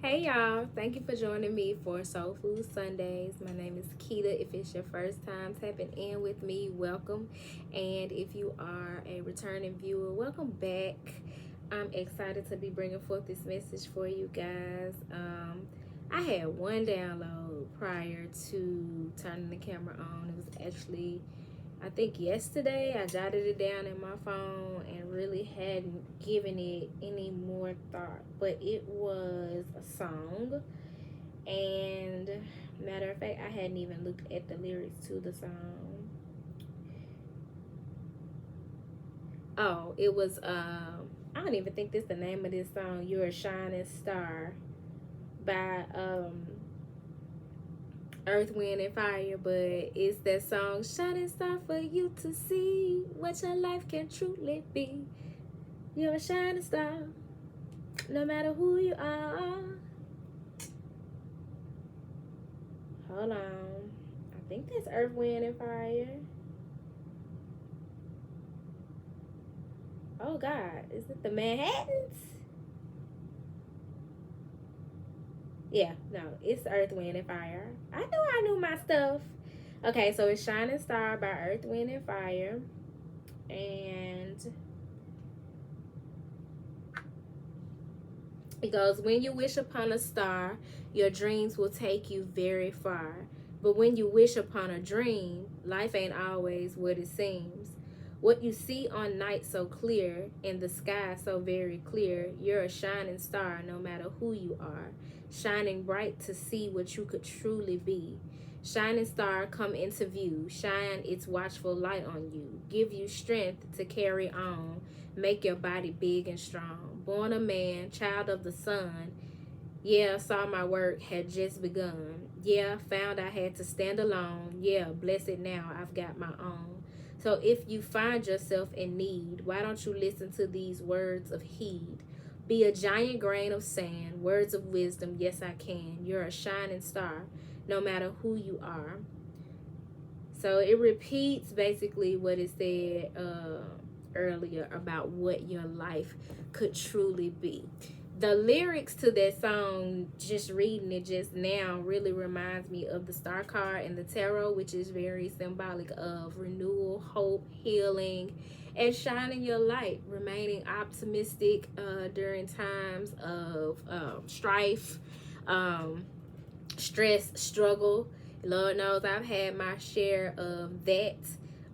Hey y'all, thank you for joining me for Soulfood Sundays. My name is Keita. If it's your first time tapping in with me, welcome. And if you are a returning viewer, welcome back. I'm excited to be bringing forth this message for you guys. I had one download prior to turning the camera on. It was actually, I think yesterday. I jotted it down in my phone and really hadn't given it any more thought. But it was a song, and matter of fact, I hadn't even looked at the lyrics to the song. Oh, it was I don't even think this is the name of this song. You're a Shining Star by Earth, Wind, and Fire, but it's that song, Shining Star, for you to see what your life can truly be. You're a shining star, no matter who you are. Hold on. I think that's Earth, Wind, and Fire. Oh, God. Is it the Manhattans? Yeah, no, it's Earth, Wind, and Fire. I knew my stuff. Okay, so it's Shining Star by Earth, Wind, and Fire. And it goes, when you wish upon a star, your dreams will take you very far. But when you wish upon a dream, life ain't always what it seems. What you see on night so clear, in the sky so very clear, you're a shining star no matter who you are. Shining bright to see what you could truly be. Shining star, come into view. Shine its watchful light on you. Give you strength to carry on. Make your body big and strong. Born a man, child of the sun. Yeah, saw my work had just begun. Yeah, found I had to stand alone. Yeah, blessed now I've got my own. So if you find yourself in need, why don't you listen to these words of heed? Be a giant grain of sand, words of wisdom, yes I can. You're a shining star, no matter who you are. So it repeats basically what it said earlier about what your life could truly be. The lyrics to that song, just reading it just now, really reminds me of the star card and the tarot, which is very symbolic of renewal, hope, healing, and shining your light, remaining optimistic during times of strife, stress, struggle. Lord knows I've had my share of that.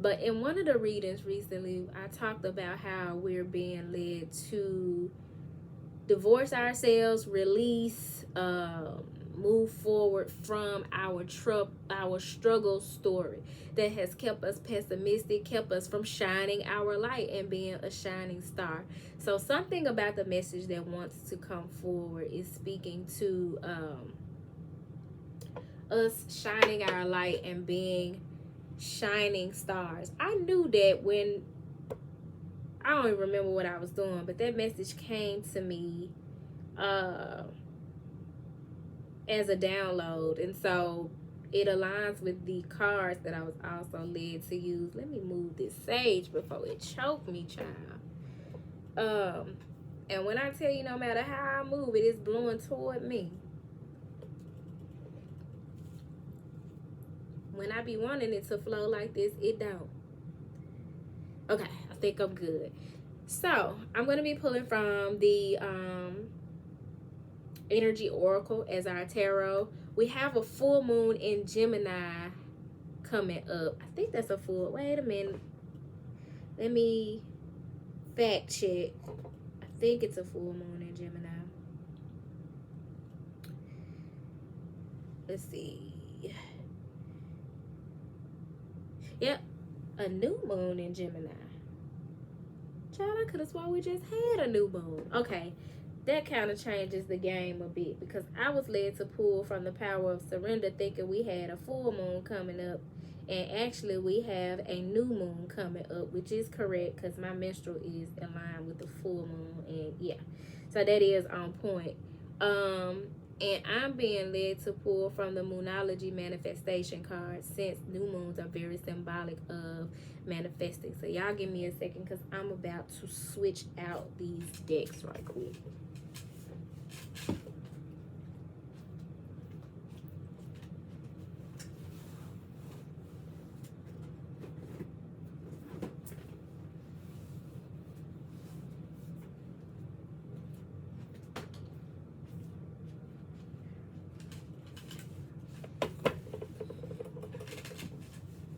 But in one of the readings recently, I talked about how we're being led to divorce ourselves, release, move forward from our struggle story that has kept us pessimistic, kept us from shining our light and being a shining star. So something about the message that wants to come forward is speaking to us shining our light and being shining stars. I knew that when, I don't even remember what I was doing, but that message came to me as a download, and so it aligns with the cards that I was also led to use. Let me move this sage before it choked me, child. And when I tell you, no matter how I move it, it's blowing toward me. When I be wanting it to flow like this, it don't. Okay, I think I'm good. So I'm going to be pulling from the Energy Oracle as our tarot. We have a full moon in Gemini coming up. I think that's a full, wait a minute. Let me fact check. I think it's a full moon in Gemini. Let's see. Yep, a new moon in Gemini. Child, I could have sworn we just had a new moon. Okay, that kind of changes the game a bit, because I was led to pull from the power of surrender thinking we had a full moon coming up, and actually we have a new moon coming up, which is correct because my menstrual is in line with the full moon, and yeah, so that is on point. And I'm being led to pull from the Moonology manifestation card, since new moons are very symbolic of manifesting. So y'all give me a second, because I'm about to switch out these decks right quick.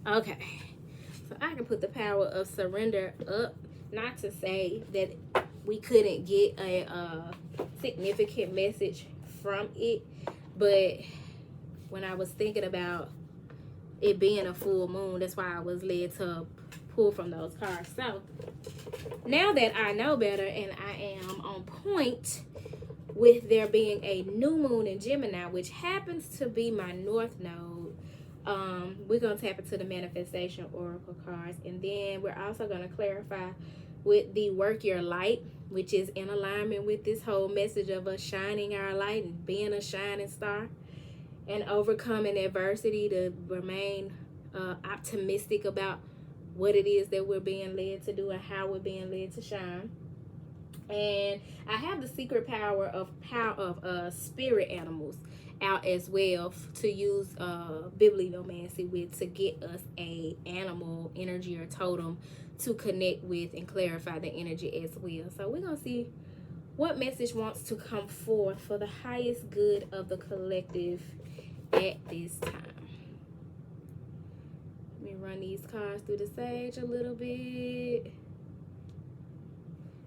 Okay, so I can put the power of surrender up. Not to say that we couldn't get a significant message from it, but when I was thinking about it being a full moon, that's why I was led to pull from those cards. So now that I know better and I am on point with there being a new moon in Gemini, which happens to be my north node, we're going to tap into the manifestation oracle cards, and then we're also going to clarify with the work your light, which is in alignment with this whole message of us shining our light and being a shining star and overcoming adversity to remain optimistic about what it is that we're being led to do and how we're being led to shine. And I have the secret power of spirit animals out as well to use bibliomancy with, to get us a animal energy or totem to connect with and clarify the energy as well. So we're gonna see what message wants to come forth for the highest good of the collective at this time. Let me run these cards through the sage a little bit.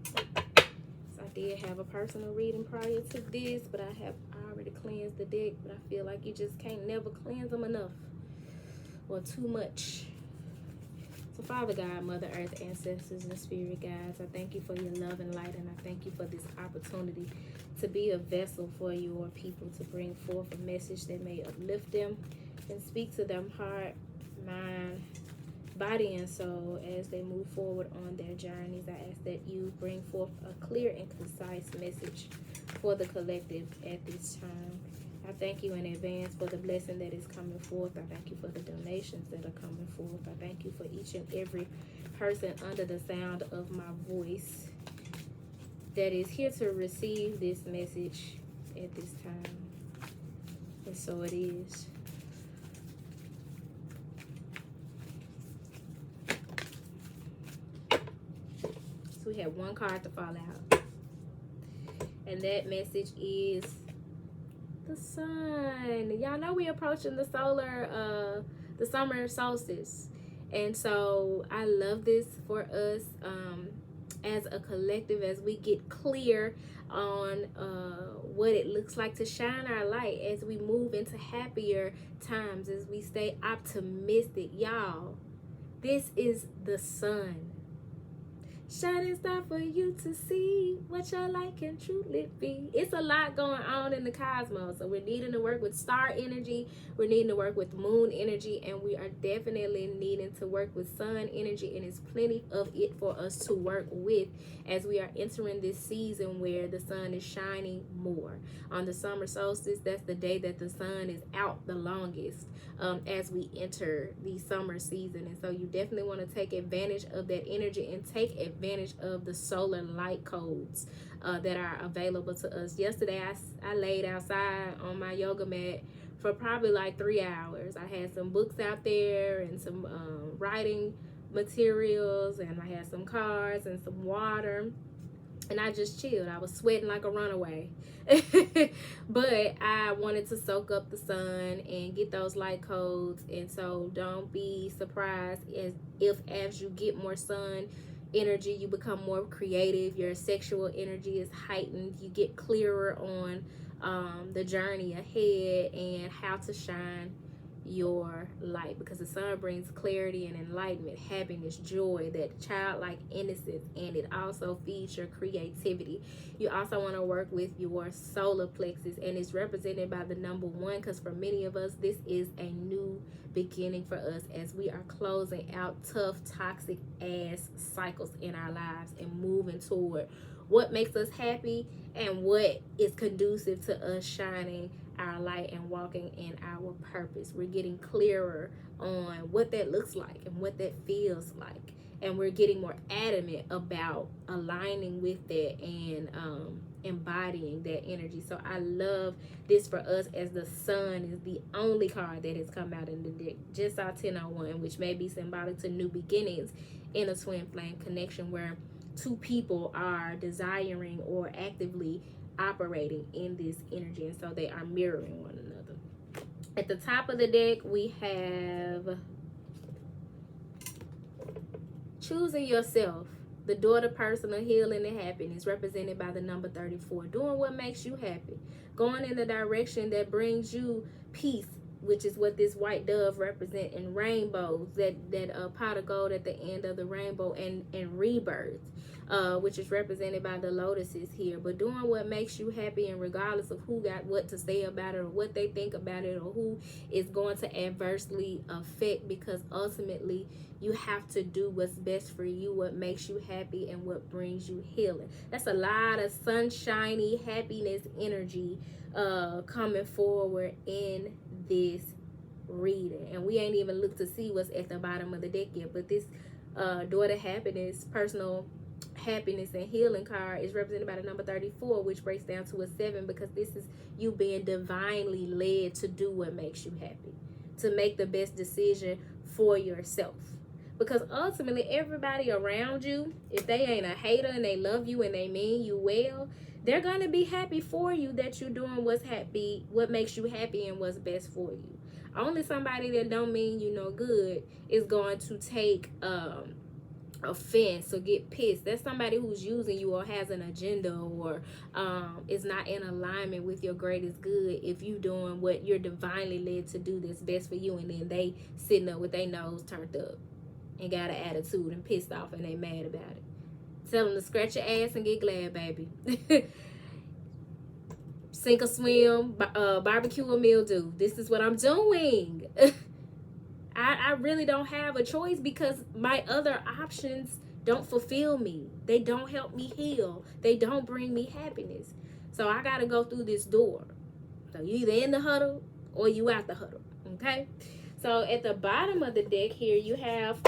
I did have a personal reading prior to this, but I already cleansed the deck, but I feel like you just can't never cleanse them enough or too much. So Father God, Mother Earth, ancestors, and spirit guides, I thank you for your love and light, and I thank you for this opportunity to be a vessel for your people, to bring forth a message that may uplift them and speak to them heart, mind, body, and soul as they move forward on their journeys. I ask that you bring forth a clear and concise message for the collective at this time. I thank you in advance for the blessing that is coming forth. I thank you for the donations that are coming forth. I thank you for each and every person under the sound of my voice that is here to receive this message at this time. And so it is. So we have one card to fall out. And that message is the sun. Y'all know we approaching the the summer solstice. And so I love this for us as a collective, as we get clear on what it looks like to shine our light, as we move into happier times, as we stay optimistic. Y'all, this is the sun. Shining star for you to see what your light can truly be. It's a lot going on in the cosmos. So we're needing to work with star energy. We're needing to work with moon energy. And we are definitely needing to work with sun energy. And it's plenty of it for us to work with as we are entering this season where the sun is shining more. On the summer solstice, that's the day that the sun is out the longest as we enter the summer season. And so you definitely want to take advantage of that energy and take advantage of the solar light codes that are available to us. Yesterday, I laid outside on my yoga mat for probably like 3 hours. I had some books out there and some writing materials, and I had some cards and some water, and I just chilled. I was sweating like a runaway. But I wanted to soak up the sun and get those light codes. And so don't be surprised if as you get more sun energy, you become more creative, your sexual energy is heightened, you get clearer on the journey ahead and how to shine your light, because the sun brings clarity and enlightenment, happiness, joy, that childlike innocence, and it also feeds your creativity. You also want to work with your solar plexus, and it's represented by the number 1, because for many of us this is a new beginning for us as we are closing out tough, toxic ass cycles in our lives and moving toward what makes us happy and what is conducive to us shining our light and walking in our purpose. We're getting clearer on what that looks like and what that feels like, and we're getting more adamant about aligning with that and embodying that energy. So I love this for us, as the sun is the only card that has come out in the deck. Just saw 1001, which may be symbolic to new beginnings in a twin flame connection where two people are desiring or actively operating in this energy, and so they are mirroring one another. At the top of the deck we have Choosing yourself. The door to personal healing and happiness, represented by the number 34. Doing what makes you happy. Going in the direction that brings you peace, which is what this white dove represents, and rainbows, that pot of gold at the end of the rainbow, and rebirth, which is represented by the lotuses here. But doing what makes you happy, and regardless of who got what to say about it, or what they think about it, or who is going to adversely affect, because ultimately you have to do what's best for you, what makes you happy, and what brings you healing. That's a lot of sunshiny happiness energy coming forward in this reading. And we ain't even looked to see what's at the bottom of the deck yet, but this door to happiness, personal happiness and healing card is represented by the number 34, which breaks down to a 7, because this is you being divinely led to do what makes you happy, to make the best decision for yourself. Because ultimately everybody around you, if they ain't a hater and they love you and they mean you well, they're gonna be happy for you that you're doing what makes you happy and what's best for you. Only somebody that don't mean you no good is going to take offense or get pissed. That's somebody who's using you or has an agenda, or is not in alignment with your greatest good if you doing what you're divinely led to do that's best for you, and then they sitting up with their nose turned up and got an attitude and pissed off and they mad about it. Tell them to scratch your ass and get glad, baby. Sink or swim, barbecue or mildew. This is what I'm doing. I really don't have a choice, because my other options don't fulfill me. They don't help me heal. They don't bring me happiness. So I got to go through this door. So you either in the huddle or you out the huddle. Okay? So at the bottom of the deck here, you have,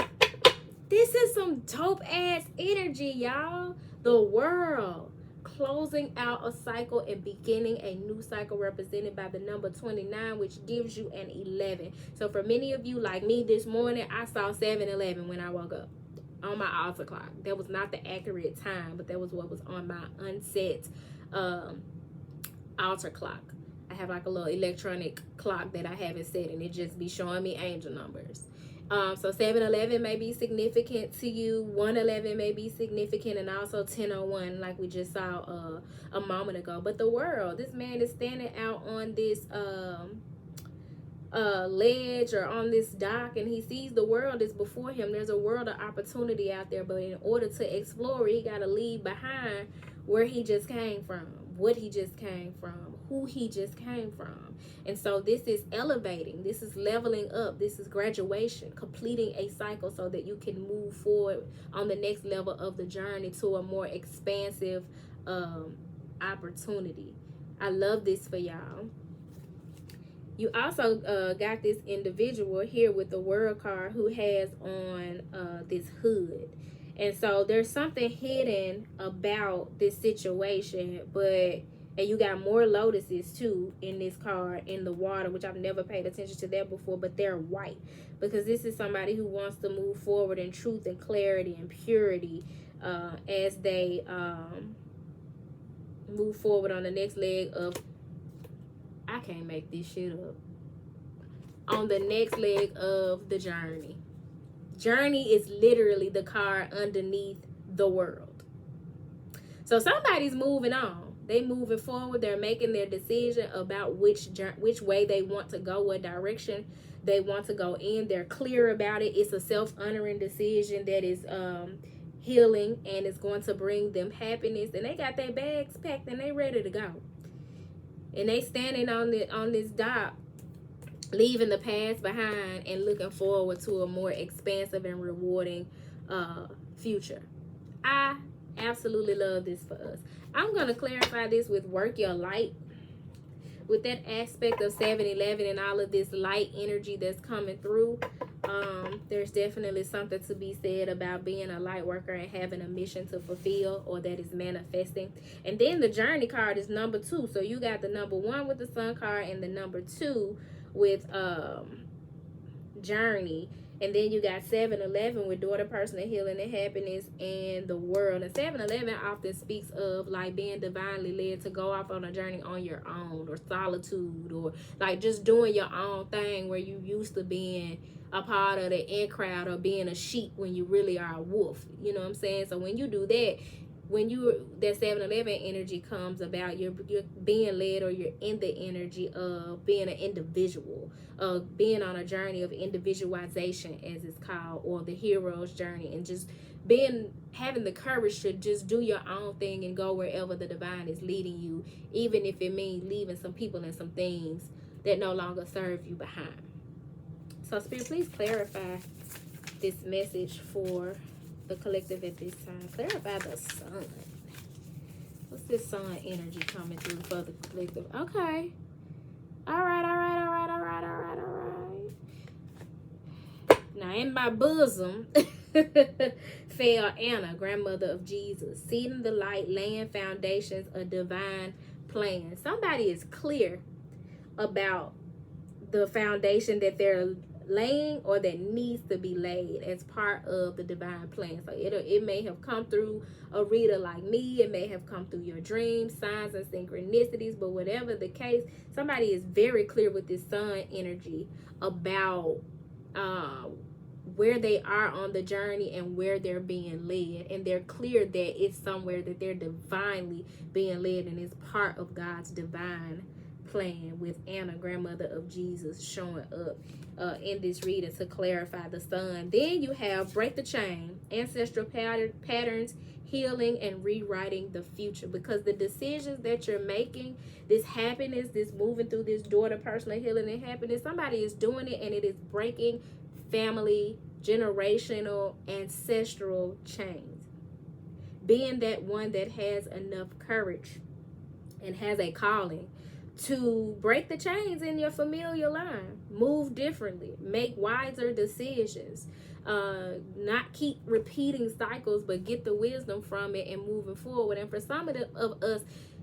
this is some dope ass energy, y'all. The World. Closing out a cycle and beginning a new cycle, represented by the number 29, which gives you an 11. So for many of you, like me this morning, I saw 7-11 when I woke up on my altar clock. That was not the accurate time, but that was what was on my unset altar clock. I have like a little electronic clock that I haven't set, and it just be showing me angel numbers. So 7-11 may be significant to you. 111 may be significant, and also 1001, like we just saw a moment ago. But the World, this man is standing out on this ledge or on this dock, and he sees the world is before him. There's a world of opportunity out there, but in order to explore it, he got to leave behind where he just came from, what he just came from, who he just came from. And so this is elevating, this is leveling up, this is graduation, completing a cycle so that you can move forward on the next level of the journey to a more expansive opportunity. I love this for y'all. You also got this individual here with the World card who has on this hood. And so there's something hidden about this situation, and you got more lotuses too in this card in the water, which I've never paid attention to that before, but they're white, because this is somebody who wants to move forward in truth and clarity and purity as they move forward on the next leg of, I can't make this shit up, on the next leg of the journey. Journey is literally the card underneath the World. So somebody's moving on. They moving forward. They're making their decision about which way they want to go, what direction they want to go in. They're clear about it. It's a self-honoring decision that is healing, and it's going to bring them happiness. And they got their bags packed and they ready to go. And they standing on this dock, leaving the past behind and looking forward to a more expansive and rewarding future. I absolutely love this for us. I'm going to clarify this with work your light. With that aspect of 7-11 and all of this light energy that's coming through, there's definitely something to be said about being a light worker and having a mission to fulfill, or that is manifesting. And then the journey card is number 2. So you got the number 1 with the sun card and the number 2 with journey. And then you got 7-Eleven with daughter, personal healing and happiness and the world. And 7-Eleven often speaks of like being divinely led to go off on a journey on your own, or solitude, or like just doing your own thing where you used to being a part of the in crowd or being a sheep when you really are a wolf. You know what I'm saying? So when you do that, when that 7-Eleven energy comes about, you're being led, or you're in the energy of being an individual, of being on a journey of individualization, as it's called, or the hero's journey, and just having the courage to just do your own thing and go wherever the divine is leading you, even if it means leaving some people and some things that no longer serve you behind. So Spirit, please clarify this message for the collective at this time. Clarify the sun. What's this sun energy coming through for the collective? Okay. All right. Now in my bosom fell Anna, grandmother of Jesus, seeding the light, laying foundations, a divine plan. Somebody is clear about the foundation that they're laying, or that needs to be laid as part of the divine plan. So it may have come through a reader like me, it may have come through your dreams, signs and synchronicities, but whatever the case, somebody is very clear with this sun energy about where they are on the journey and where they're being led, and they're clear that it's somewhere that they're divinely being led, and it's part of God's divine plan, with Anna, grandmother of Jesus, showing up in this reading to clarify the sun. Then you have break the chain, ancestral patterns, healing, and rewriting the future, because the decisions that you're making, this happiness, this moving through this daughter, personal healing and happiness, somebody is doing it, and it is breaking family, generational, ancestral chains. Being that one that has enough courage and has a calling to break the chains in your familiar line, move differently, make wiser decisions, not keep repeating cycles, but get the wisdom from it and moving forward. And for some of us,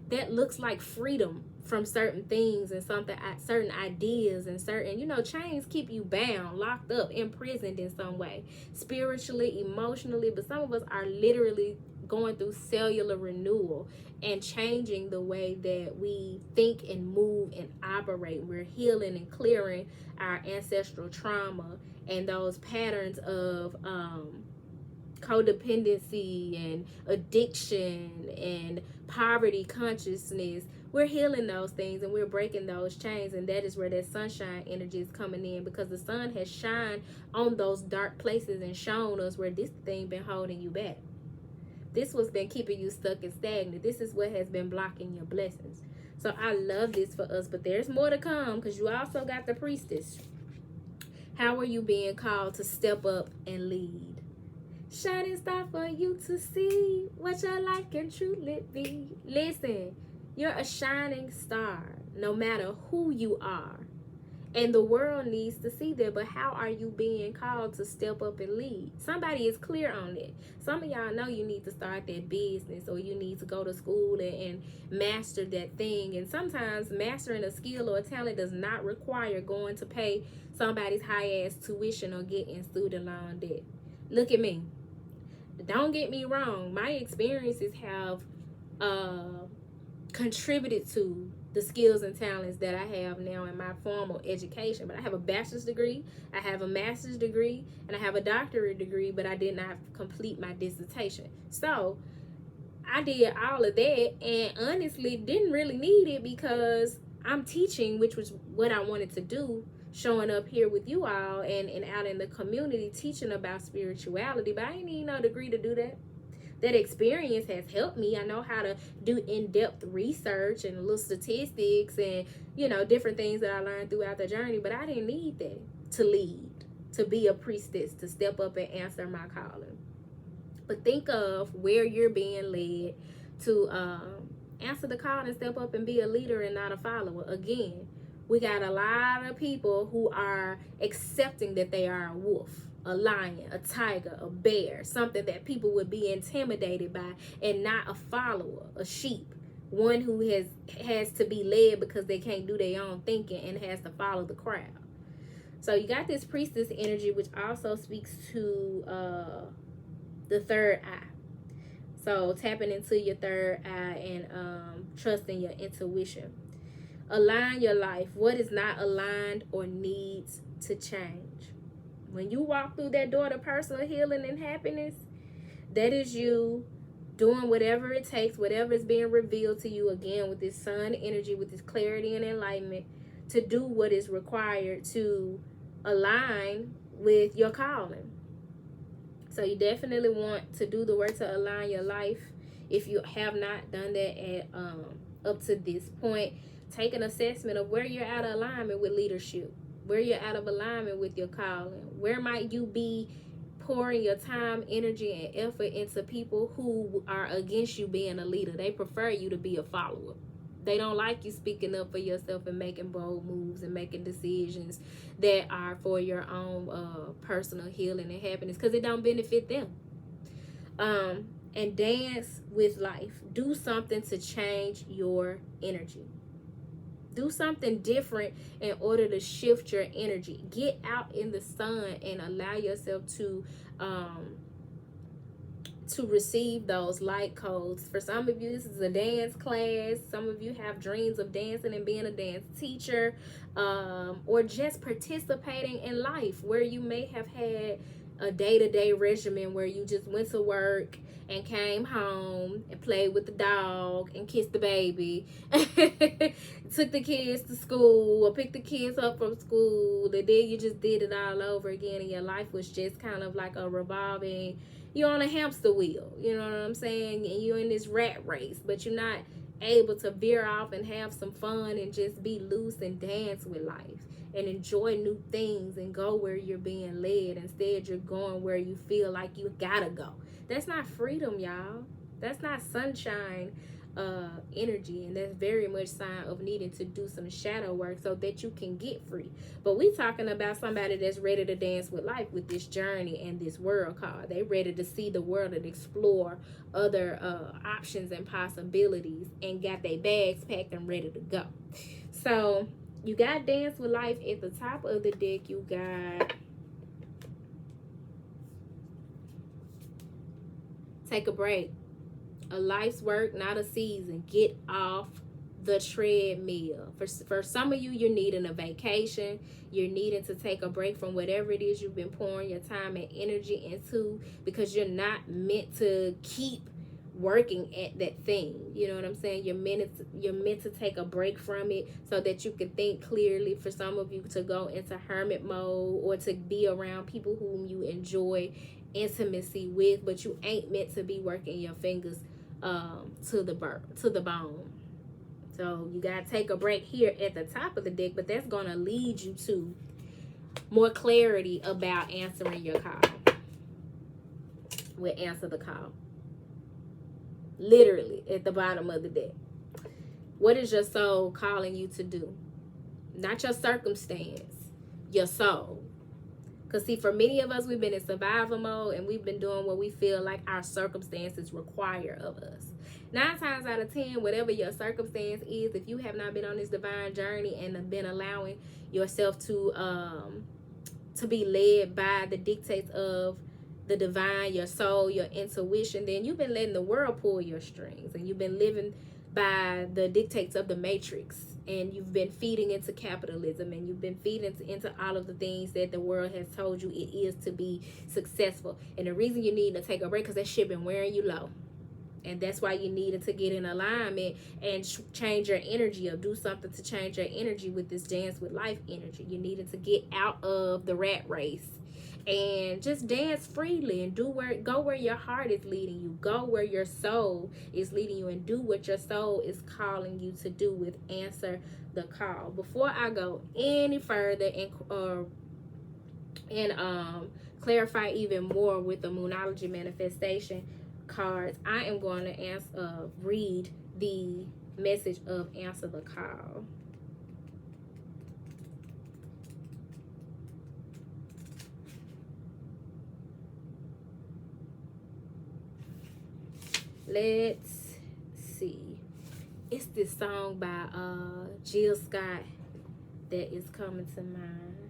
that looks like freedom from certain things and certain ideas, and certain, chains keep you bound, locked up, imprisoned in some way, spiritually, emotionally. But some of us are literally going through cellular renewal and changing the way that we think and move and operate. We're healing and clearing our ancestral trauma and those patterns of codependency and addiction and poverty consciousness. We're healing those things and we're breaking those chains, and that is where that sunshine energy is coming in, because the sun has shined on those dark places and shown us where this thing been holding you back. This what's been keeping you stuck and stagnant. This is what has been blocking your blessings. So I love this for us, but there's more to come, because you also got the priestess. How are you being called to step up and lead? Shining star for you to see what your life can truly be. Listen, you're a shining star, no matter who you are. And the world needs to see that, but how are you being called to step up and lead? Somebody is clear on it. Some of y'all know you need to start that business, or you need to go to school and master that thing. And sometimes mastering a skill or a talent does not require going to pay somebody's high-ass tuition or getting student loan debt. Look at me. Don't get me wrong. My experiences have contributed to the skills and talents that I have now in my formal education. But I have a bachelor's degree, I have a master's degree, and I have a doctorate degree, but I did not complete my dissertation. So I did all of that and honestly didn't really need it, because I'm teaching, which was what I wanted to do, showing up here with you all and out in the community teaching about spirituality. But I didn't need no degree to do that. That experience has helped me. I know how to do in-depth research and little statistics and, different things that I learned throughout the journey. But I didn't need that to lead, to be a priestess, to step up and answer my calling. But think of where you're being led to answer the call and step up and be a leader and not a follower. Again, we got a lot of people who are accepting that they are a wolf, a lion, a tiger, a bear, something that people would be intimidated by, and not a follower, a sheep, one who has to be led because they can't do their own thinking and has to follow the crowd. So you got this priestess energy, which also speaks to the third eye. So tapping into your third eye and trusting your intuition. Align your life. What is not aligned or needs to change? When you walk through that door to personal healing and happiness, that is you doing whatever it takes, whatever is being revealed to you, again, with this sun energy, with this clarity and enlightenment, to do what is required to align with your calling. So you definitely want to do the work to align your life. If you have not done that at up to this point, take an assessment of where you're out of alignment with leadership, where you're out of alignment with your calling. Where might you be pouring your time, energy, and effort into people who are against you being a leader? They prefer you to be a follower. They don't like you speaking up for yourself and making bold moves and making decisions that are for your own personal healing and happiness, because it don't benefit them. And dance with life. Do something to change your energy. Do something different in order to shift your energy. Get out in the sun and allow yourself to receive those light codes. For some of you, this is a dance class. Some of you have dreams of dancing and being a dance teacher, or just participating in life, where you may have had a day-to-day regimen where you just went to work and came home and played with the dog and kissed the baby, took the kids to school or picked the kids up from school, and then you just did it all over again, and your life was just kind of like a revolving, you're on a hamster wheel, you know what I'm saying? And you're in this rat race, but you're not able to veer off and have some fun and just be loose and dance with life and enjoy new things and go where you're being led. Instead, you're going where you feel like you gotta go. That's not freedom, y'all. That's not sunshine energy, and that's very much sign of needing to do some shadow work so that you can get free. But we talking about somebody that's ready to dance with life with this journey and this world card. They ready to see the world and explore other options and possibilities, and got their bags packed and ready to go. So you got dance with life at the top of the deck. You got take a break. A life's work, not a season. Get off the treadmill. For some of you, you're needing a vacation. You're needing to take a break from whatever it is you've been pouring your time and energy into, because you're not meant to keep working at that thing. You know what I'm saying? You're meant to take a break from it so that you can think clearly. For some of you, to go into hermit mode, or to be around people whom you enjoy intimacy with, but you ain't meant to be working your fingers to the bone. So you gotta take a break here at the top of the deck, but that's gonna lead you to more clarity about answering your call. We'll answer the call. Literally at the bottom of the deck. What is your soul calling you to do? Not your circumstance, your soul. Because see, for many of us, we've been in survival mode, and we've been doing what we feel like our circumstances require of us. 9 times out of 10, whatever your circumstance is, if you have not been on this divine journey and have been allowing yourself to be led by the dictates of the divine, your soul, your intuition, then you've been letting the world pull your strings, and you've been living by the dictates of the matrix, and you've been feeding into capitalism, and you've been feeding into all of the things that the world has told you it is to be successful. And the reason you need to take a break, because that shit been wearing you low, and that's why you needed to get in alignment and change your energy, or do something to change your energy with this dance with life energy. You needed to get out of the rat race and just dance freely, and go where your heart is leading you. Go where your soul is leading you, and do what your soul is calling you to do with answer the call. Before I go any further and clarify even more with the Moonology manifestation cards, I am going to read the message of answer the call. Let's see. It's this song by Jill Scott that is coming to mind.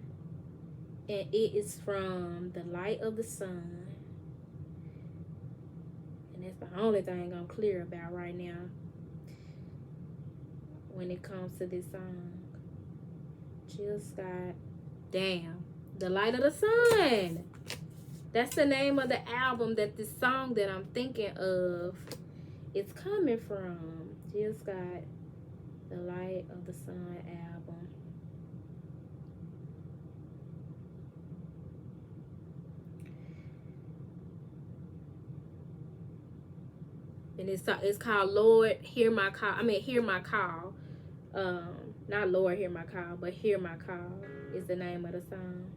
And it is from the light of the sun. And that's the only thing I'm clear about right now when it comes to this song. Jill Scott. Damn. The Light of the Sun. That's the name of the album that this song that I'm thinking of is coming from. Jill Scott. The Light of the Sun album. And it's called Lord Hear My Call. Hear My Call. Not Lord Hear My Call, but Hear My Call is the name of the song.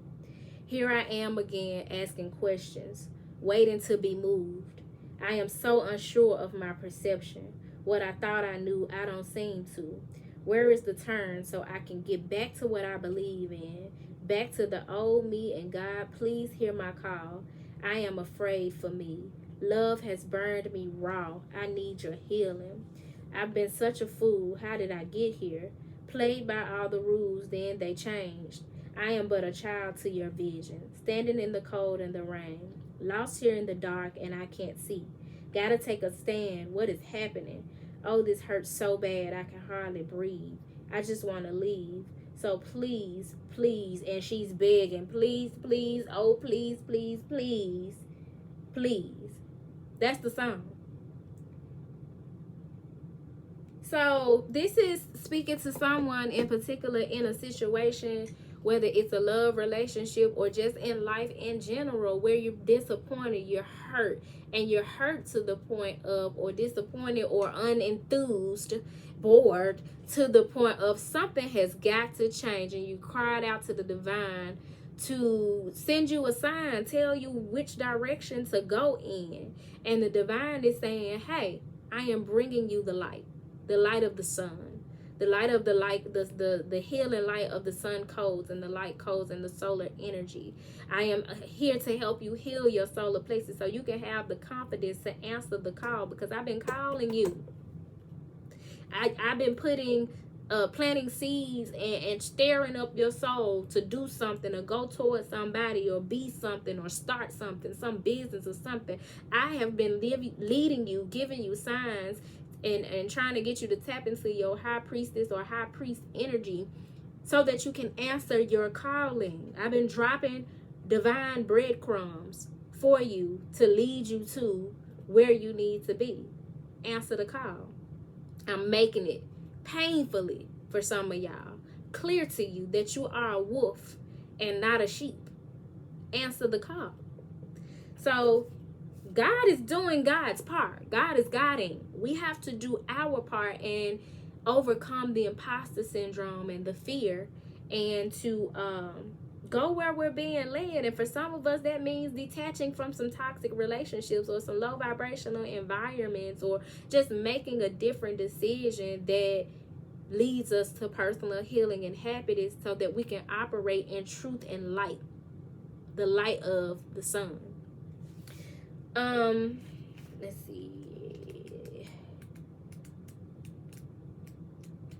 Here I am again asking questions, waiting to be moved. I am so unsure of my perception. What I thought I knew, I don't seem to. Where is the turn so I can get back to what I believe in? Back to the old me and God, please hear my call. I am afraid for me. Love has burned me raw. I need your healing. I've been such a fool. How did I get here? Played by all the rules, then they changed. I am but a child to your vision, standing in the cold and the rain, lost here in the dark and I can't see. Gotta take a stand. What is happening? Oh, this hurts so bad I can hardly breathe. I just want to leave. So please, please, and she's begging, please, please, oh, please, please, please, please. That's the song. So this is speaking to someone in particular in a situation, whether it's a love relationship or just in life in general, where you're disappointed, you're hurt, and you're hurt to the point of, or disappointed or unenthused, bored, to the point of something has got to change, and you cried out to the divine to send you a sign, tell you which direction to go in. And the divine is saying, hey, I am bringing you the light of the sun, the light of the light, the healing light of the sun codes and the light codes and the solar energy. I am here to help you heal your solar plexus so you can have the confidence to answer the call, because I've been calling you. I've been planting seeds and stirring up your soul to do something, or go towards somebody, or be something, or start something, some business or something. I have been leading you, giving you signs, and trying to get you to tap into your high priestess or high priest energy so that you can answer your calling. I've been dropping divine breadcrumbs for you to lead you to where you need to be. Answer the call. I'm making it painfully, for some of y'all, clear to you that you are a wolf and not a sheep. Answer the call. So God is doing God's part. God is guiding. We have to do our part and overcome the imposter syndrome and the fear, and to go where we're being led. And for some of us, that means detaching from some toxic relationships or some low vibrational environments, or just making a different decision that leads us to personal healing and happiness, so that we can operate in truth and light, the light of the sun. Let's see.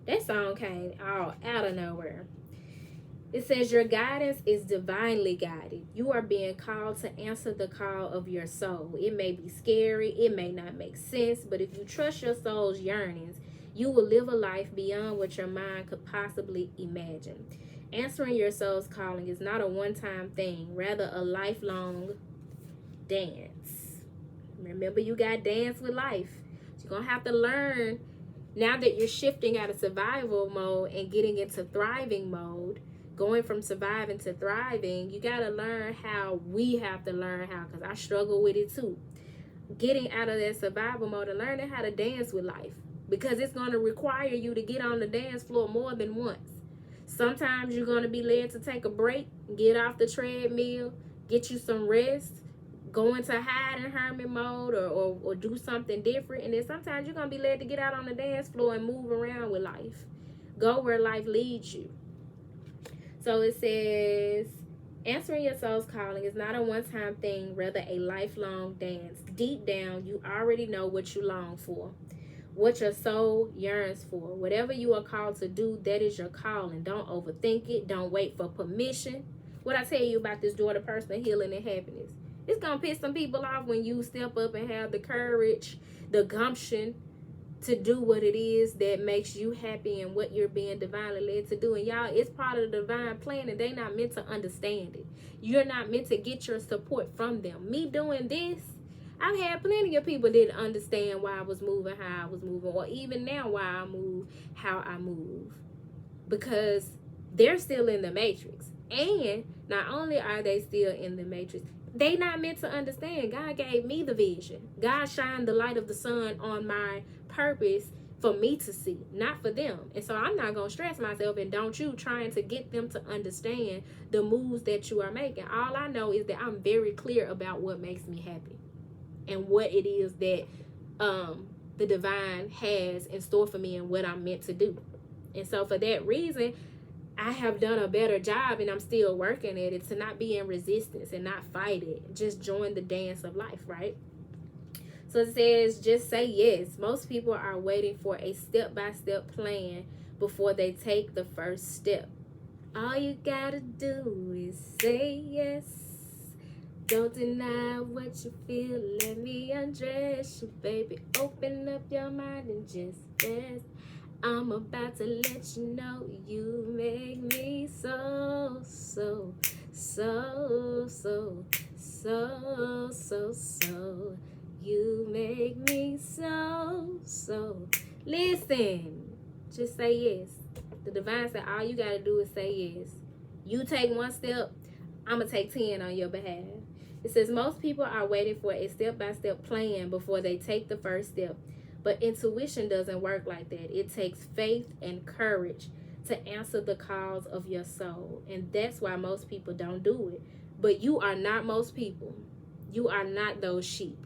That song came out of nowhere. It says your guidance is divinely guided. You are being called to answer the call of your soul. It may be scary, it may not make sense, but if you trust your soul's yearnings, you will live a life beyond what your mind could possibly imagine. Answering your soul's calling is not a one-time thing, rather a lifelong dance. Remember, you got dance with life. You're going to have to learn, now that you're shifting out of survival mode and getting into thriving mode, going from surviving to thriving, you got to learn how. We have to learn how, because I struggle with it too. Getting out of that survival mode and learning how to dance with life, because it's going to require you to get on the dance floor more than once. Sometimes you're going to be led to take a break, get off the treadmill, get you some rest, go into hide and hermit mode, or do something different. And then sometimes you're going to be led to get out on the dance floor and move around with life. Go where life leads you. So it says, answering your soul's calling is not a one-time thing, rather a lifelong dance. Deep down, you already know what you long for, what your soul yearns for. Whatever you are called to do, that is your calling. Don't overthink it. Don't wait for permission. what I tell you about this joy of personal healing and happiness. It's going to piss some people off when you step up and have the courage, the gumption to do what it is that makes you happy and what you're being divinely led to do. And y'all, it's part of the divine plan, and they're not meant to understand it. You're not meant to get your support from them. Me doing this, I've had plenty of people that didn't understand why I was moving how I was moving, or even now why I move how I move, because they're still in the matrix. And not only are they still in the matrix, they not meant to understand. God gave me the vision. God shined the light of the sun on my purpose for me to see, not for them. And so I'm not going to stress myself, and don't you, trying to get them to understand the moves that you are making. All I know is that I'm very clear about what makes me happy and what it is that the divine has in store for me and what I'm meant to do. And so for that reason, I have done a better job, and I'm still working at it, to not be in resistance and not fight it. Just join the dance of life, right? So it says, just say yes. Most people are waiting for a step-by-step plan before they take the first step. All you gotta do is say yes. Don't deny what you feel. Let me undress you, baby. Open up your mind and just rest. I'm about to let you know you make me so, so, so, so, so, so, so. You make me so, so. Listen, just say yes. The divine said all you got to do is say yes. You take one step, I'm going to take 10 on your behalf. It says most people are waiting for a step-by-step plan before they take the first step. But intuition doesn't work like that. It takes faith and courage to answer the calls of your soul. And that's why most people don't do it. But you are not most people. You are not those sheep.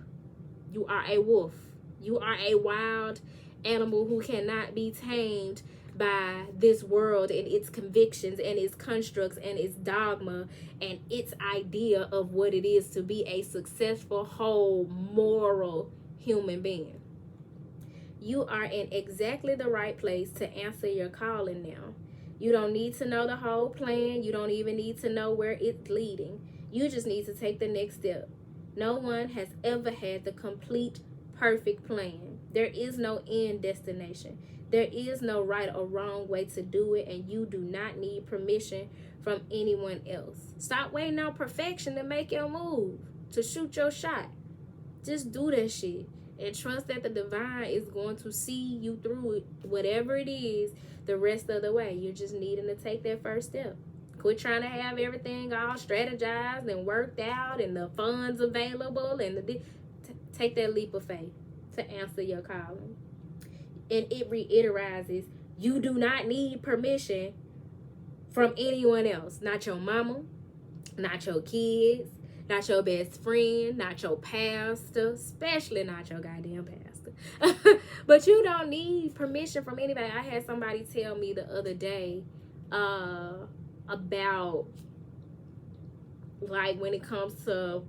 You are a wolf. You are a wild animal who cannot be tamed by this world and its convictions and its constructs and its dogma and its idea of what it is to be a successful, whole, moral human being. You are in exactly the right place to answer your calling now. You don't need to know the whole plan. You don't even need to know where it's leading. You just need to take the next step. No one has ever had the complete, perfect plan. There is no end destination. There is no right or wrong way to do it, and you do not need permission from anyone else. Stop waiting on perfection to make your move, to shoot your shot. Just do that shit. And trust that the divine is going to see you through it, whatever it is, the rest of the way. You're just needing to take that first step. Quit trying to have everything all strategized and worked out and the funds available. And take that leap of faith to answer your calling. And it reiterates, you do not need permission from anyone else. Not your mama, not your kids, not your best friend, not your pastor, especially not your goddamn pastor. But you don't need permission from anybody. I had somebody tell me the other day about, like, when it comes to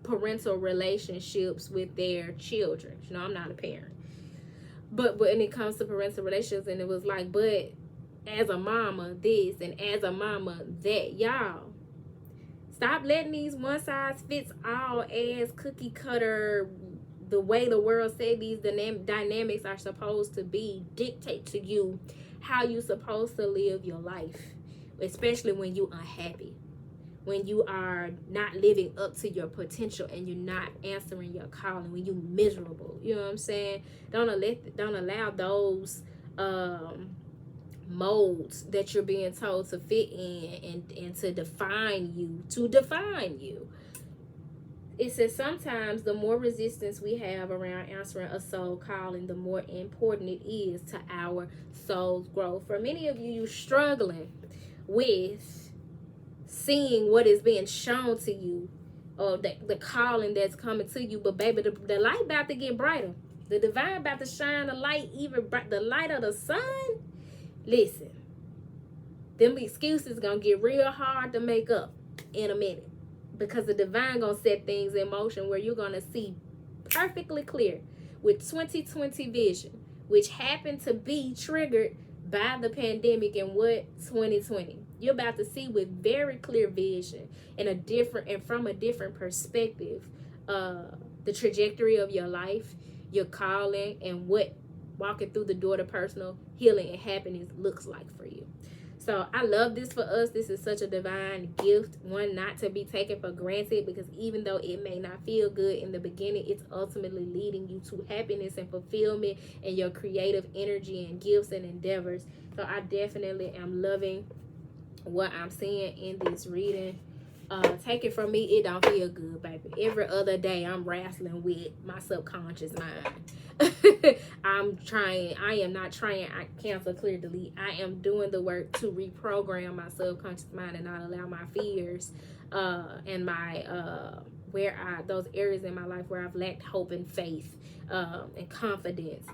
parental relationships with their children. You know, I'm not a parent. But when it comes to parental relations, and it was like, but as a mama, this, and as a mama, that. Y'all, stop letting these one-size-fits-all ass cookie cutter, the way the world say these dynamics are supposed to be, dictate to you how you're supposed to live your life, especially when you're unhappy, when you are not living up to your potential and you're not answering your calling, when you're miserable. You know what I'm saying? Don't allow those molds that you're being told to fit in and to define you. It says sometimes the more resistance we have around answering a soul calling, the more important it is to our soul's growth. For many of you, you're struggling with seeing what is being shown to you, or the calling that's coming to you. But baby, the light about to get brighter. The divine about to shine the light, even the light of the sun. Listen, them excuses gonna get real hard to make up in a minute, because the divine gonna set things in motion where you're gonna see perfectly clear with 20/20 vision, which happened to be triggered by the pandemic in what 2020. You're about to see with very clear vision and from a different perspective the trajectory of your life, your calling, and what walking through the door to personal healing and happiness looks like for you. So I love this for us. This is such a divine gift, one not to be taken for granted, because even though it may not feel good in the beginning, it's ultimately leading you to happiness and fulfillment and your creative energy and gifts and endeavors. So I definitely am loving what I'm seeing in this reading. Take it from me, it don't feel good, baby. Every other day I'm wrestling with my subconscious mind. I am not trying, I cancel, clear, delete. I am doing the work to reprogram my subconscious mind and not allow my fears and my those areas in my life where I've lacked hope and faith and confidence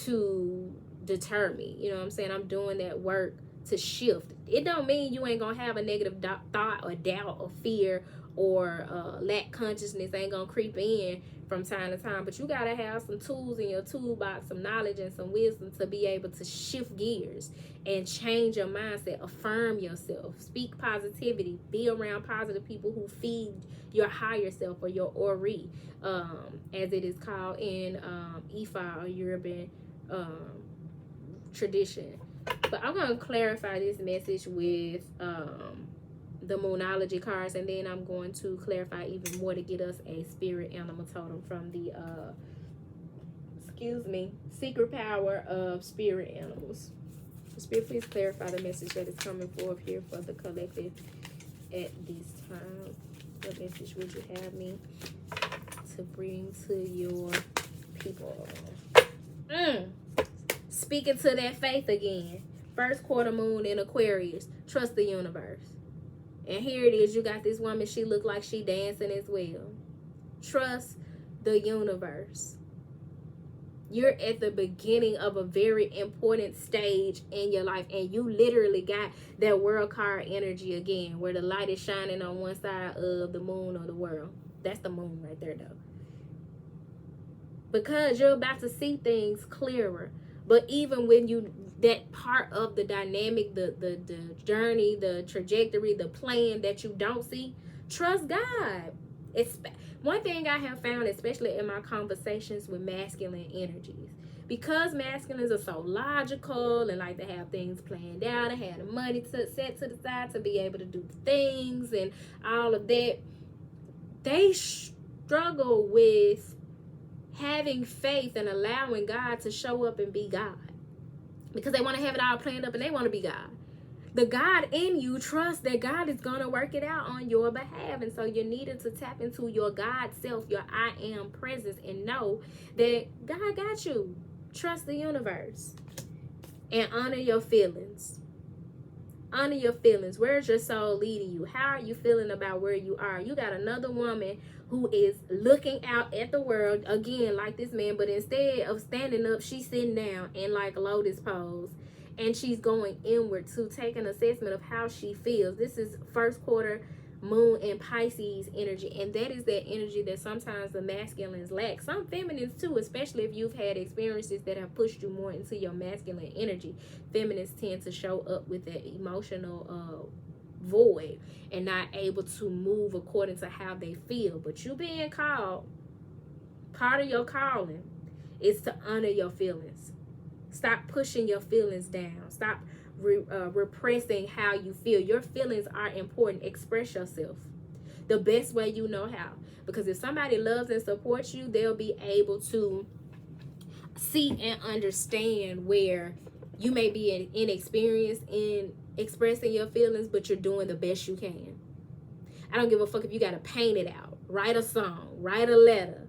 to deter me. You know what I'm saying? I'm doing that work to shift. It don't mean you ain't gonna have a negative thought or doubt or fear or lack consciousness ain't gonna creep in from time to time, but you gotta have some tools in your toolbox, some knowledge and some wisdom to be able to shift gears and change your mindset, affirm yourself, speak positivity, be around positive people who feed your higher self, or your ori, as it is called in Ifa or Yoruban tradition. But I'm going to clarify this message with the Moonology cards, and then I'm going to clarify even more to get us a spirit animal totem from the, secret power of spirit animals. Spirit, please clarify the message that is coming forth here for the collective at this time. What message would you have me to bring to your people? Speaking to that faith again. First quarter moon in Aquarius. Trust the universe. And here it is. You got this woman. She look like she dancing as well. Trust the universe. You're at the beginning of a very important stage in your life. And you literally got that world card energy again. Where the light is shining on one side of the moon or the world. That's the moon right there though. Because you're about to see things clearer. But even when that part of the dynamic, the journey, the trajectory, the plan that you don't see, trust God. It's one thing I have found, especially in my conversations with masculine energies, because masculines are so logical and like to have things planned out and have the money set to the side to be able to do things and all of that, they struggle with having faith and allowing God to show up and be God, because they want to have it all planned up and they want to be God. The God in you trusts that God is going to work it out on your behalf. And so you needed to tap into your God self, your I am presence, and know that God got you. Trust the universe and honor your feelings. Honor your feelings. Where's your soul leading you? How are you feeling about where you are? You got another woman who is looking out at the world, again, like this man, but instead of standing up, she's sitting down in like lotus pose, and she's going inward to take an assessment of how she feels. This is first quarter moon in Pisces energy, and that is that energy that sometimes the masculines lack. Some feminines too, especially if you've had experiences that have pushed you more into your masculine energy. Feminines tend to show up with that emotional void and not able to move according to how they feel. But you being called, part of your calling is to honor your feelings. Stop pushing your feelings down. Stop repressing how you feel. Your feelings are important. Express yourself the best way you know how, because if somebody loves and supports you, they'll be able to see and understand where you may be inexperienced in expressing your feelings, but you're doing the best you can. I don't give a fuck if you gotta paint it out, write a song, write a letter,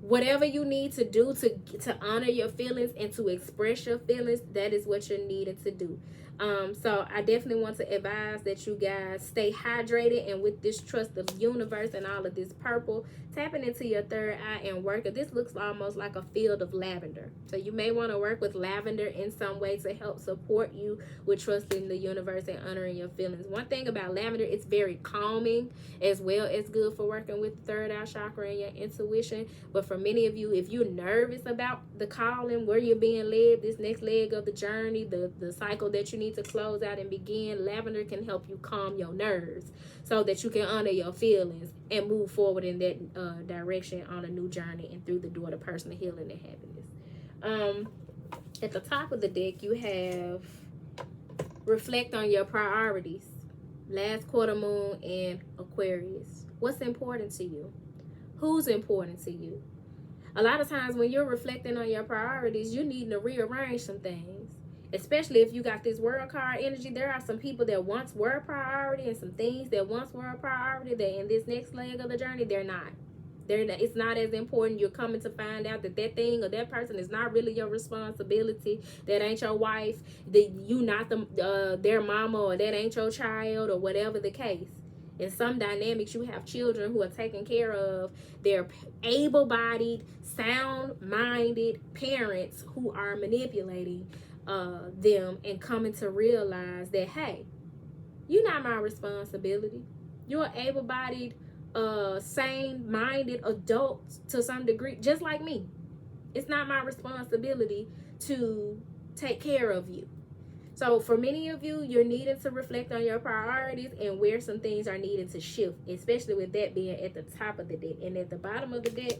whatever you need to do to honor your feelings and to express your feelings, that is what you're needed to do. So I definitely want to advise that you guys stay hydrated, and with this trust of universe and all of this purple, tapping into your third eye and work. This looks almost like a field of lavender. So you may want to work with lavender in some way to help support you with trusting the universe and honoring your feelings. One thing about lavender, it's very calming as well as good for working with the third eye chakra and your intuition. But for many of you, if you're nervous about the calling, where you're being led, this next leg of the journey, the cycle that you need to close out and begin, lavender can help you calm your nerves so that you can honor your feelings and move forward in that direction on a new journey and through the door to personal healing and happiness. At the top of the deck, you have reflect on your priorities. Last quarter moon in Aquarius. What's important to you? Who's important to you? A lot of times when you're reflecting on your priorities, you need to rearrange some things. Especially if you got this world card energy, there are some people that once were a priority and some things that once were a priority that in this next leg of the journey, they're not. It's not as important. You're coming to find out that that thing or that person is not really your responsibility. That ain't your wife. That you not their mama, or that ain't your child, or whatever the case. In some dynamics, you have children who are taken care of. They're able-bodied, sound-minded parents who are manipulating them and coming to realize that, hey, you're not my responsibility. You're an able-bodied, sane-minded adult to some degree, just like me. It's not my responsibility to take care of you. So for many of you, you're needing to reflect on your priorities and where some things are needing to shift, especially with that being at the top of the deck. And at the bottom of the deck,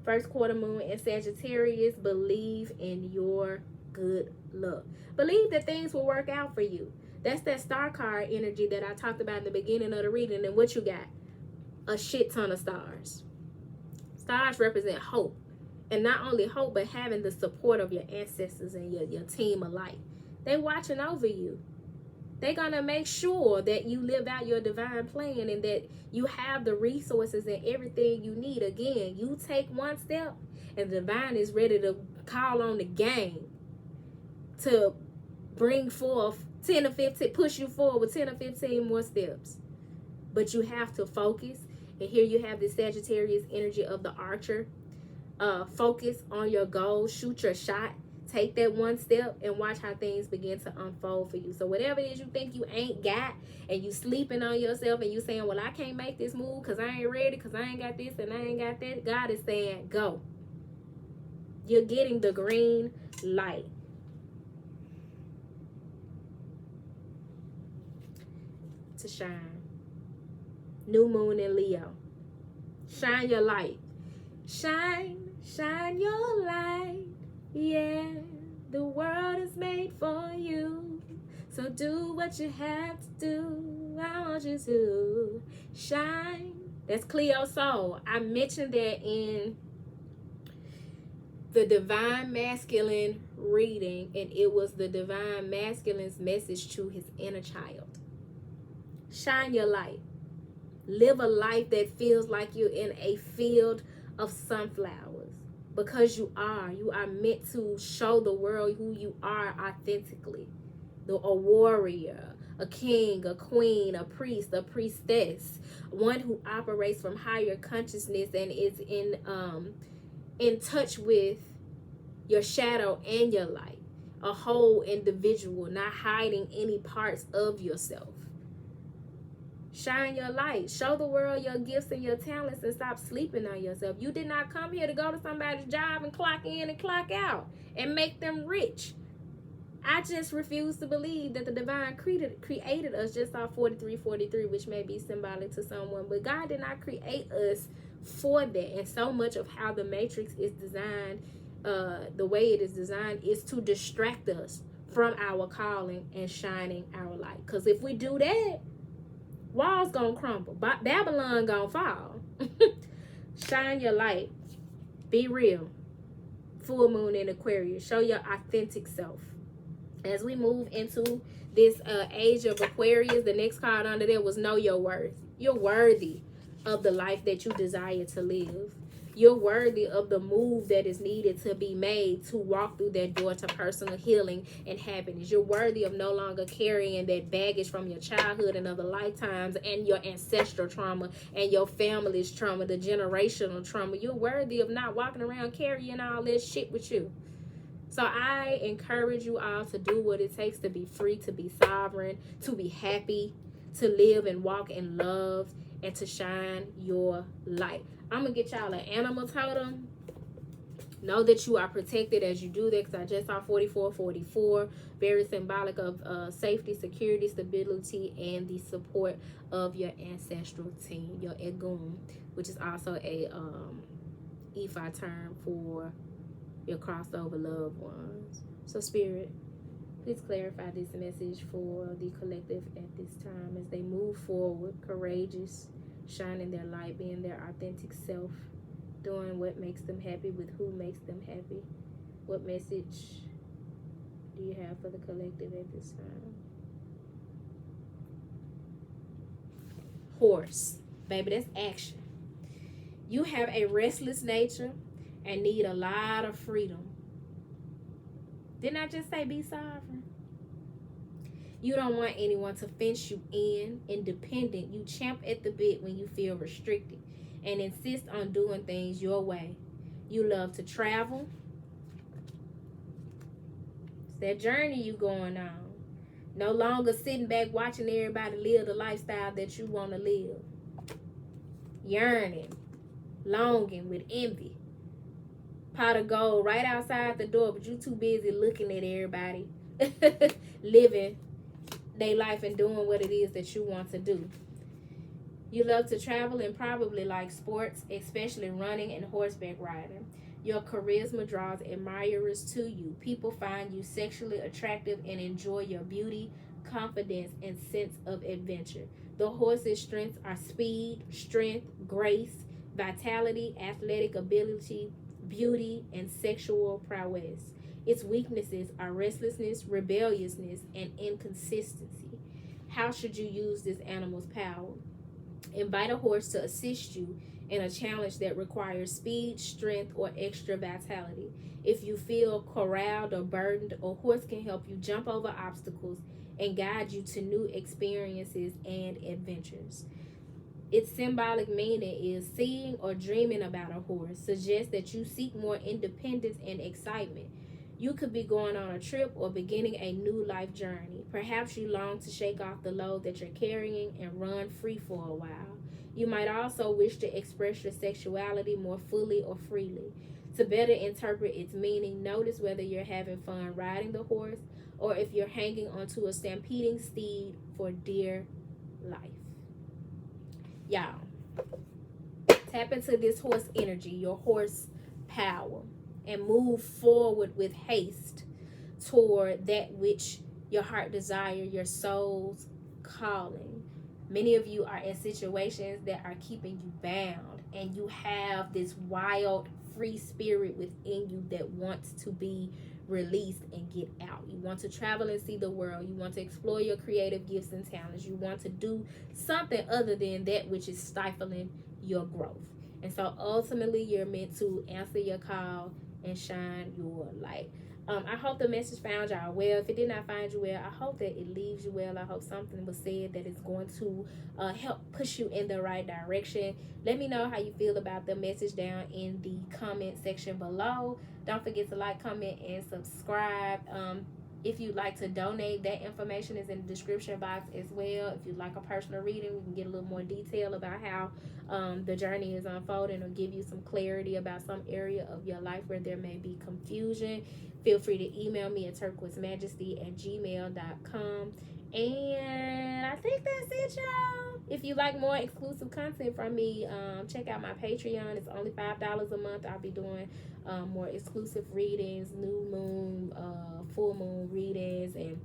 first quarter moon in Sagittarius, believe in your good luck. Believe that things will work out for you. That's that star card energy that I talked about in the beginning of the reading. And what you got? A shit ton of stars. Stars represent hope. And not only hope, but having the support of your ancestors and your team alike. They watching over you. They're going to make sure that you live out your divine plan and that you have the resources and everything you need. Again, you take one step and the divine is ready to call on the gang to bring forth 10 or 15, push you forward with 10 or 15 more steps. But you have to focus. And here you have the Sagittarius energy of the archer. Focus on your goal. Shoot your shot. Take that one step and watch how things begin to unfold for you. So whatever it is you think you ain't got and you sleeping on yourself and you saying, well, I can't make this move because I ain't ready, because I ain't got this and I ain't got that. God is saying, go. You're getting the green light. To shine. New moon in Leo. Shine your light. Shine, shine your light. Yeah, the world is made for you. So do what you have to do. I want you to shine. That's Cleo Soul. I mentioned that in the Divine Masculine reading, and it was the Divine Masculine's message to his inner child. Shine your light. Live a life that feels like you're in a field of sunflowers. Because you are meant to show the world who you are authentically. A warrior, a king, a queen, a priest, a priestess, one who operates from higher consciousness and is in touch with your shadow and your light. A whole individual, not hiding any parts of yourself. Shine your light. Show the world your gifts and your talents and stop sleeping on yourself. You did not come here to go to somebody's job and clock in and clock out and make them rich. I just refuse to believe that the divine created us just off 4343, which may be symbolic to someone. But God did not create us for that. And so much of how the matrix is designed, the way it is designed, is to distract us from our calling and shining our light. Because if we do that, walls gonna crumble. Babylon gonna fall. Shine your light. Be real. Full moon in Aquarius. Show your authentic self. As we move into this age of Aquarius, the next card under there was know your worth. You're worthy of the life that you desire to live. You're worthy of the move that is needed to be made to walk through that door to personal healing and happiness. You're worthy of no longer carrying that baggage from your childhood and other lifetimes and your ancestral trauma and your family's trauma, the generational trauma. You're worthy of not walking around carrying all this shit with you. So I encourage you all to do what it takes to be free, to be sovereign, to be happy, to live and walk in love, and to shine your light. I'm going to get y'all an animal totem. Know that you are protected as you do that, because I just saw 4444. Very symbolic of safety, security, stability, and the support of your ancestral team, your Egun, which is also a Ifa term for your crossover loved ones. So Spirit, please clarify this message for the collective at this time as they move forward, courageous, shining their light, being their authentic self, doing what makes them happy with who makes them happy. What message do you have for the collective at this time? Horse. Baby, that's action. You have a restless nature and need a lot of freedom. Didn't I just say be sovereign? You don't want anyone to fence you in. Independent. You champ at the bit when you feel restricted and insist on doing things your way. You love to travel. It's that journey you going on. No longer sitting back watching everybody live the lifestyle that you want to live. Yearning, longing with envy. Pot of gold right outside the door, but you too busy looking at everybody living their life and doing what it is that you want to do. You love to travel and probably like sports, especially running and horseback riding. Your charisma draws admirers to you. People find you sexually attractive and enjoy your beauty, confidence, and sense of adventure. The horse's strengths are speed, strength, grace, vitality, athletic ability, beauty, and sexual prowess. Its weaknesses are restlessness, rebelliousness, and inconsistency. How should you use this animal's power? Invite a horse to assist you in a challenge that requires speed, strength, or extra vitality. If you feel corralled or burdened, a horse can help you jump over obstacles and guide you to new experiences and adventures. Its symbolic meaning is seeing or dreaming about a horse suggests that you seek more independence and excitement. You could be going on a trip or beginning a new life journey. Perhaps you long to shake off the load that you're carrying and run free for a while. You might also wish to express your sexuality more fully or freely. To better interpret its meaning, notice whether you're having fun riding the horse or if you're hanging onto a stampeding steed for dear life. Y'all, tap into this horse energy, your horse power, and move forward with haste toward that which your heart desire, your soul's calling. Many of you are in situations that are keeping you bound, and you have this wild, free spirit within you that wants to be released and get out. You want to travel and see the world. You want to explore your creative gifts and talents. You want to do something other than that which is stifling your growth. And so ultimately you're meant to answer your call and shine your light. I hope the message found y'all well. If it did not find you well, I hope that it leaves you well. I hope something was said that is going to help push you in the right direction. Let me know how you feel about the message down in the comment section below. Don't forget to like, comment, and subscribe. If you'd like to donate, that information is in the description box as well. If you'd like a personal reading, we can get a little more detail about how the journey is unfolding or give you some clarity about some area of your life where there may be confusion. Feel free to email me at turquoisemajesty@gmail.com. And I think that's it, y'all. If you like more exclusive content from me, check out my Patreon. It's only $5 a month. I'll be doing more exclusive readings, new moon, full moon readings, and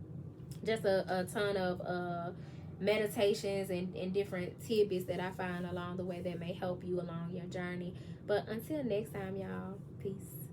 just a ton of meditations and different tidbits that I find along the way that may help you along your journey. But until next time, y'all, peace.